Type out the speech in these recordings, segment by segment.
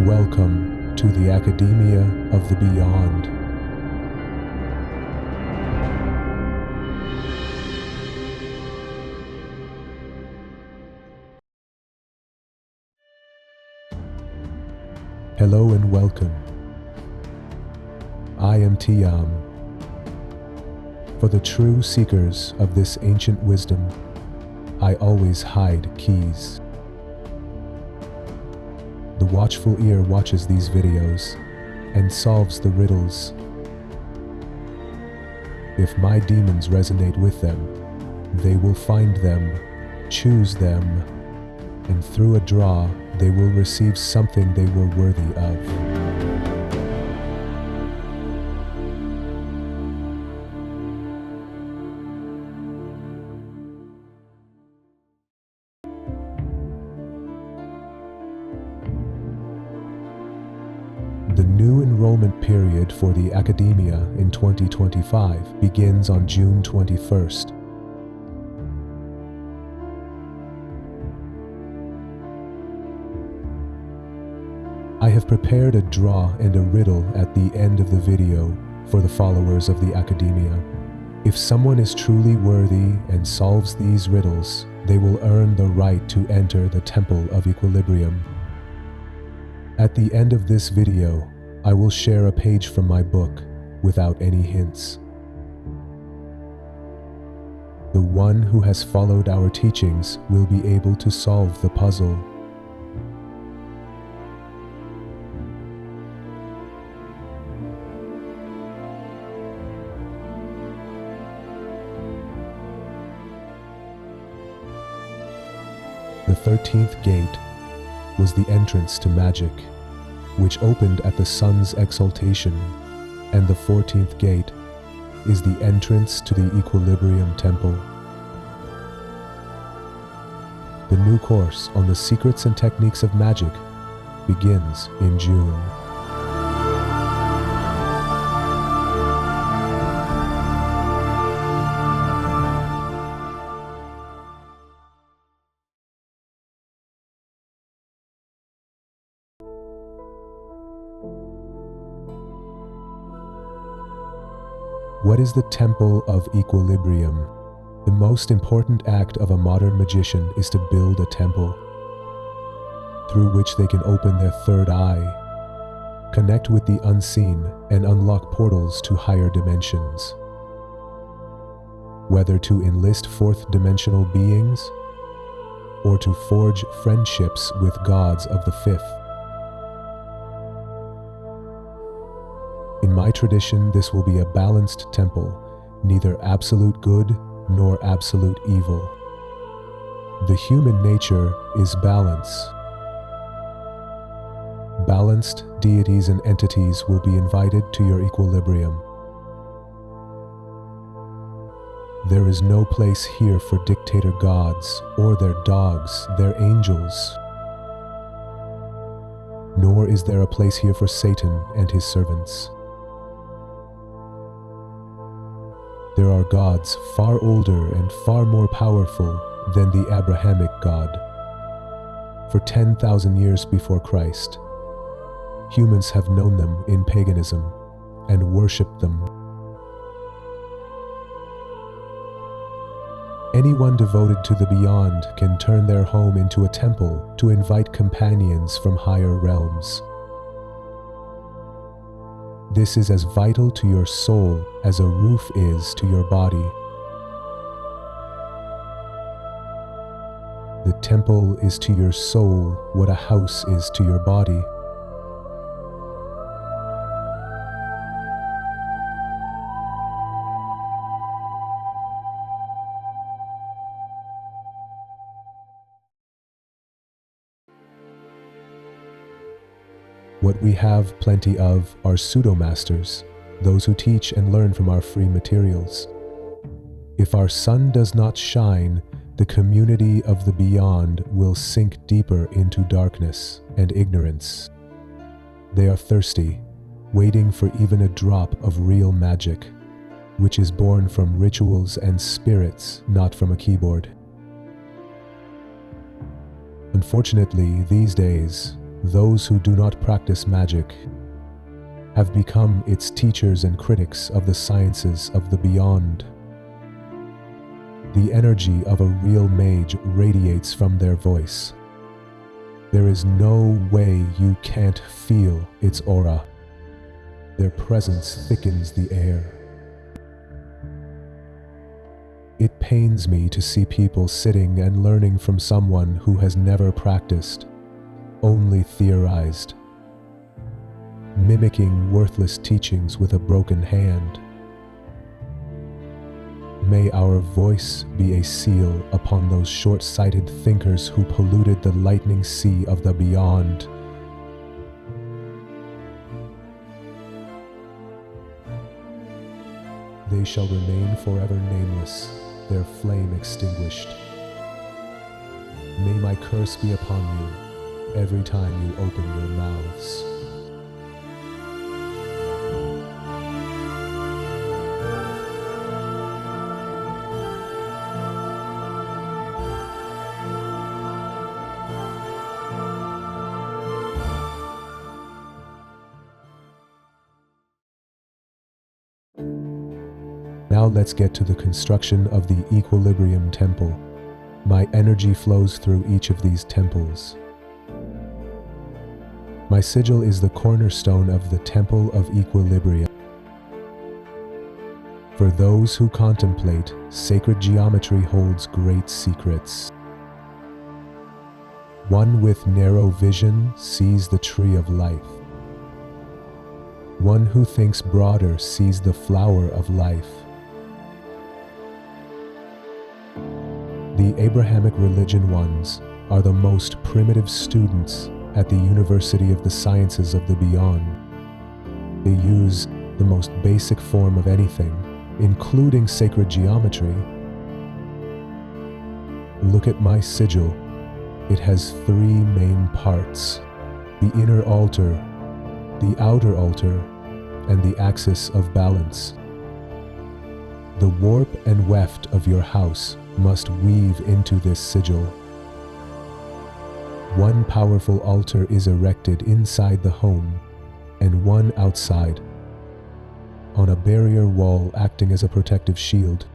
Welcome to the Academia of the Beyond. Hello and welcome. I am Theiam. For the true seekers of this ancient wisdom, I always hide keys. The watchful ear watches these videos and solves the riddles. If my demons resonate with them, they will find them, choose them, and through a draw, they will receive something they were worthy of. The new enrollment period for the Academia in 2025 begins on June 21st. I have prepared a draw and a riddle at the end of the video for the followers of the Academia. If someone is truly worthy and solves these riddles, they will earn the right to enter the Temple of Equilibrium. At the end of this video, I will share a page from my book without any hints. The one who has followed our teachings will be able to solve the puzzle. The 13th gate was the entrance to magic, which opened at the sun's exaltation, and the 14th gate is the entrance to the Equilibrium Temple. The new course on the secrets and techniques of magic begins in June. What is the Temple of Equilibrium? The most important act of a modern magician is to build a temple, through which they can open their third eye, connect with the unseen, and unlock portals to higher dimensions. Whether to enlist fourth-dimensional beings, or to forge friendships with gods of the fifth. In my tradition, this will be a balanced temple, neither absolute good nor absolute evil. The human nature is balance. Balanced deities and entities will be invited to your equilibrium. There is no place here for dictator gods or their dogs, their angels. Nor is there a place here for Satan and his servants. There are gods far older and far more powerful than the Abrahamic God. For 10,000 years before Christ, humans have known them in paganism and worshipped them. Anyone devoted to the beyond can turn their home into a temple to invite companions from higher realms. This is as vital to your soul as a roof is to your body. The temple is to your soul what a house is to your body. What we have plenty of are pseudo-masters, those who teach and learn from our free materials. If our sun does not shine, the community of the beyond will sink deeper into darkness and ignorance. They are thirsty, waiting for even a drop of real magic, which is born from rituals and spirits, not from a keyboard. Unfortunately, these days, those who do not practice magic have become its teachers and critics of the sciences of the beyond. The energy of a real mage radiates from their voice. There is no way you can't feel its aura. Their presence thickens the air. It pains me to see people sitting and learning from someone who has never practiced, only theorized, mimicking worthless teachings with a broken hand. May our voice be a seal upon those short-sighted thinkers who polluted the lightning sea of the beyond. They shall remain forever nameless, their flame extinguished. May my curse be upon you every time you open your mouths. Now let's get to the construction of the Equilibrium Temple. My energy flows through each of these temples. My sigil is the cornerstone of the Temple of Equilibrium. For those who contemplate, sacred geometry holds great secrets. One with narrow vision sees the tree of life. One who thinks broader sees the flower of life. The Abrahamic religion ones are the most primitive students at the University of the Sciences of the Beyond. They use the most basic form of anything, including sacred geometry. Look at my sigil. It has three main parts: the inner altar, the outer altar, and the axis of balance. The warp and weft of your house must weave into this sigil. One powerful altar is erected inside the home and one outside, on a barrier wall acting as a protective shield.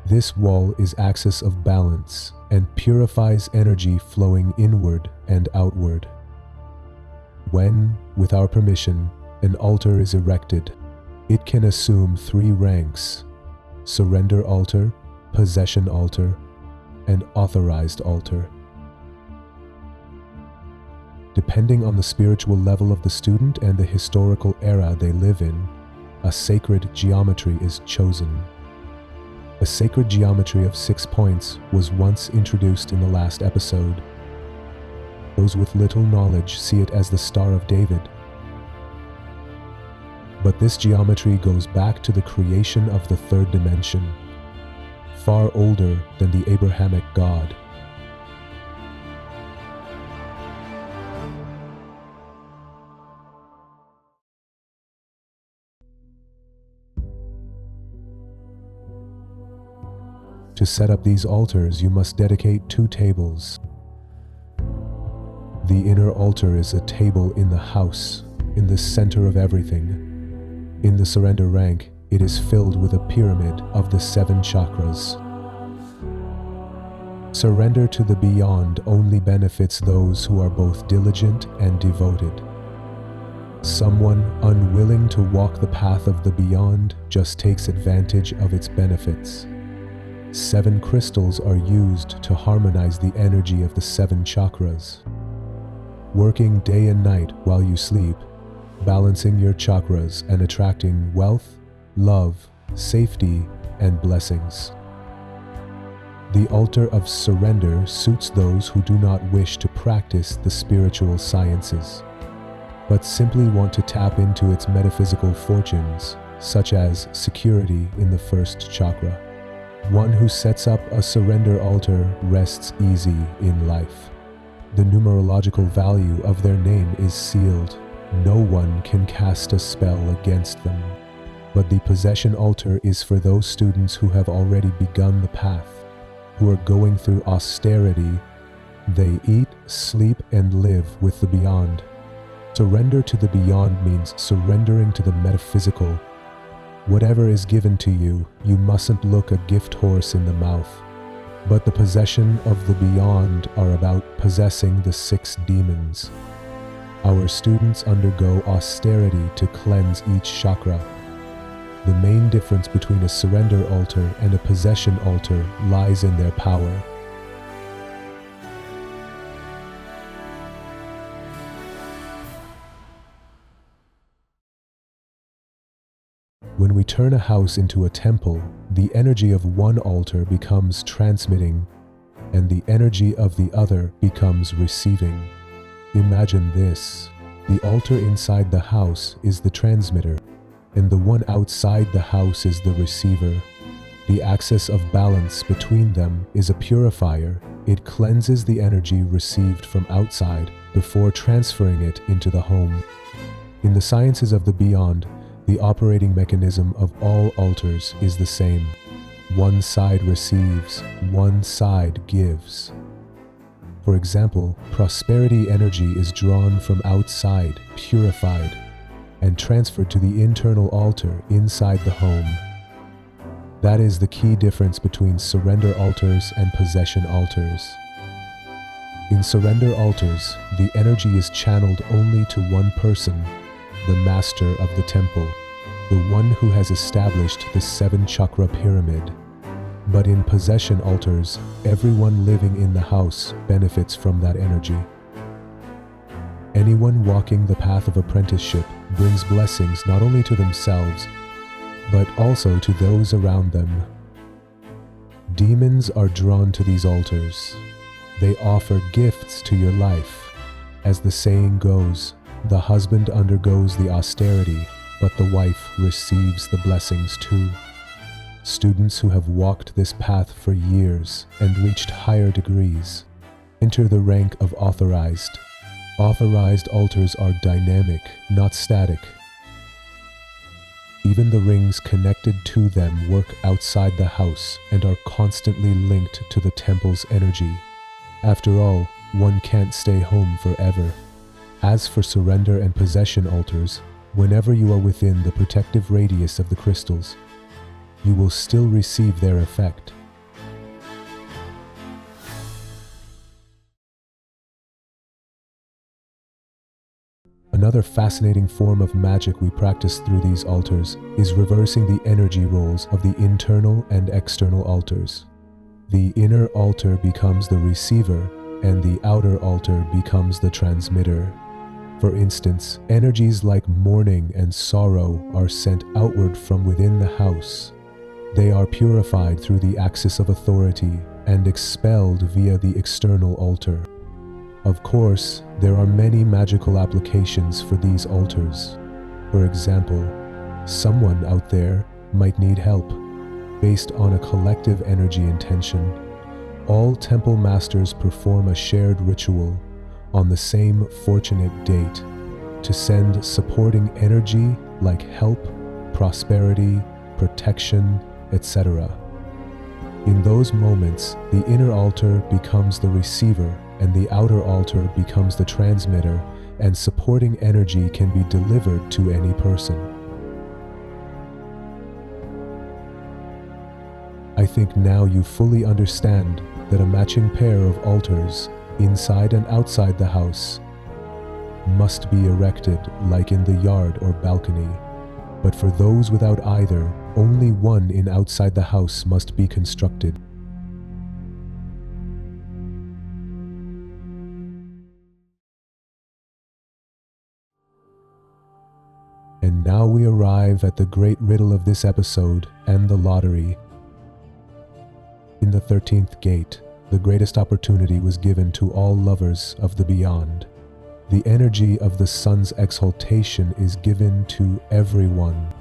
This wall is axis of balance and purifies energy flowing inward and outward. When, with our permission, an altar is erected, it can assume three ranks: surrender altar, possession altar, and authorized altar. Depending on the spiritual level of the student and the historical era they live in, a sacred geometry is chosen. A sacred geometry of 6 points was once introduced in the last episode. Those with little knowledge see it as the Star of David. But this geometry goes back to the creation of the third dimension, far older than the Abrahamic God. To set up these altars, you must dedicate 2 tables. The inner altar is a table in the house, in the center of everything. In the surrender rank, it is filled with a pyramid of the 7 chakras. Surrender to the beyond only benefits those who are both diligent and devoted. Someone unwilling to walk the path of the beyond just takes advantage of its benefits. 7 crystals are used to harmonize the energy of the 7 chakras. Working day and night while you sleep, balancing your chakras and attracting wealth, love, safety, and blessings. The altar of surrender suits those who do not wish to practice the spiritual sciences, but simply want to tap into its metaphysical fortunes, such as security in the 1st chakra. One who sets up a surrender altar rests easy in life. The numerological value of their name is sealed. No one can cast a spell against them. But the possession altar is for those students who have already begun the path, who are going through austerity They eat, sleep, and live with the beyond. Surrender to the beyond means surrendering to the metaphysical. Whatever is given to you, you mustn't look a gift horse in the mouth. But the possession of the beyond are about possessing the 6 demons. Our students undergo austerity to cleanse each chakra. The main difference between a surrender altar and a possession altar lies in their power. When we turn a house into a temple, the energy of one altar becomes transmitting, and the energy of the other becomes receiving. Imagine this: the altar inside the house is the transmitter, and the one outside the house is the receiver. The axis of balance between them is a purifier. It cleanses the energy received from outside before transferring it into the home. In the sciences of the beyond, the operating mechanism of all altars is the same. One side receives, one side gives. For example, prosperity energy is drawn from outside, purified, and transferred to the internal altar inside the home. That is the key difference between surrender altars and possession altars. In surrender altars, the energy is channeled only to one person, the master of the temple, the one who has established the 7 chakra pyramid. But in possession altars, everyone living in the house benefits from that energy. Anyone walking the path of apprenticeship brings blessings not only to themselves, but also to those around them. Demons are drawn to these altars. They offer gifts to your life. As the saying goes, the husband undergoes the austerity, but the wife receives the blessings too. Students who have walked this path for years and reached higher degrees enter the rank of authorized. Authorized altars are dynamic, not static. Even the rings connected to them work outside the house and are constantly linked to the temple's energy. After all, one can't stay home forever. As for surrender and possession altars, whenever you are within the protective radius of the crystals, you will still receive their effect. Another fascinating form of magic we practice through these altars is reversing the energy roles of the internal and external altars. The inner altar becomes the receiver, and the outer altar becomes the transmitter. For instance, energies like mourning and sorrow are sent outward from within the house. They are purified through the axis of authority and expelled via the external altar. Of course, there are many magical applications for these altars. For example, someone out there might need help. Based on a collective energy intention, all temple masters perform a shared ritual on the same fortunate date to send supporting energy like help, prosperity, protection, etc. In those moments, the inner altar becomes the receiver and the outer altar becomes the transmitter, and supporting energy can be delivered to any person. I think now you fully understand that a matching pair of altars, inside and outside the house, must be erected like in the yard or balcony. But for those without either, only one in outside the house must be constructed. And now we arrive at the great riddle of this episode and the lottery. In the 13th gate, the greatest opportunity was given to all lovers of the beyond. The energy of the sun's exaltation is given to everyone.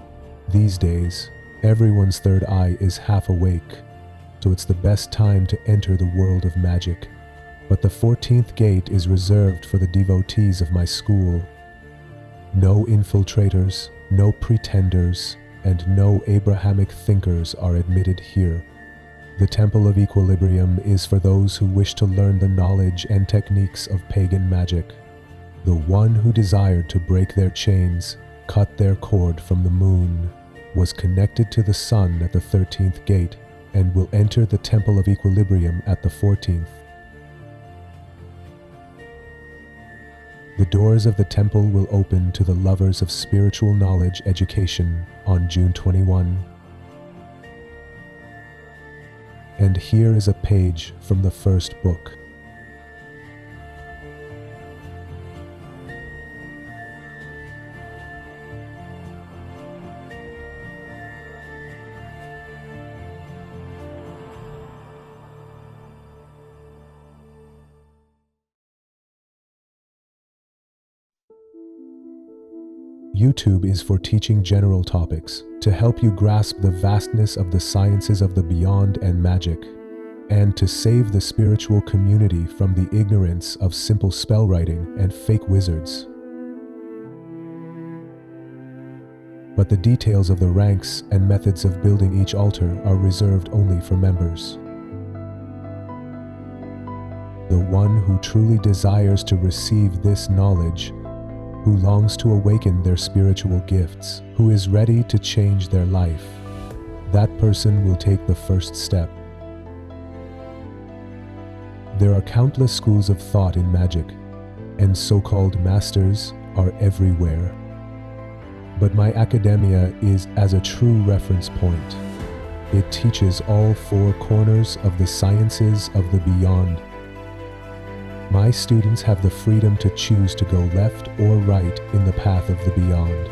These days, everyone's third eye is half awake, so it's the best time to enter the world of magic. But the 14th gate is reserved for the devotees of my school. No infiltrators, no pretenders, and no Abrahamic thinkers are admitted here. The Temple of Equilibrium is for those who wish to learn the knowledge and techniques of pagan magic. The one who desired to break their chains, cut their cord from the moon, was connected to the sun at the 13th gate and will enter the Temple of Equilibrium at the 14th. The doors of the temple will open to the lovers of spiritual knowledge education on June 21. And here is a page from the first book. YouTube is for teaching general topics to help you grasp the vastness of the sciences of the beyond and magic, and to save the spiritual community from the ignorance of simple spell writing and fake wizards. But the details of the ranks and methods of building each altar are reserved only for members. The one who truly desires to receive this knowledge, who longs to awaken their spiritual gifts, who is ready to change their life, that person will take the first step. There are countless schools of thought in magic, and so-called masters are everywhere. But my academia is as a true reference point. It teaches all four corners of the sciences of the beyond. My students have the freedom to choose to go left or right in the path of the beyond.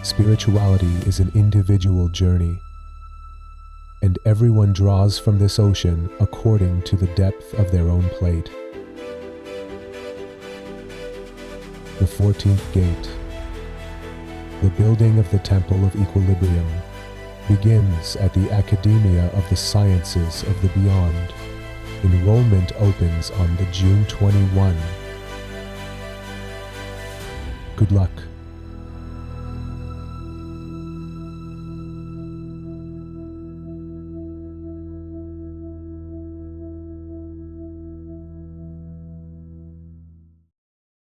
Spirituality is an individual journey, and everyone draws from this ocean according to the depth of their own plate. The 14th gate. The building of the Temple of Equilibrium begins at the Academia of the Sciences of the Beyond. Enrollment opens on the June 21. Good luck.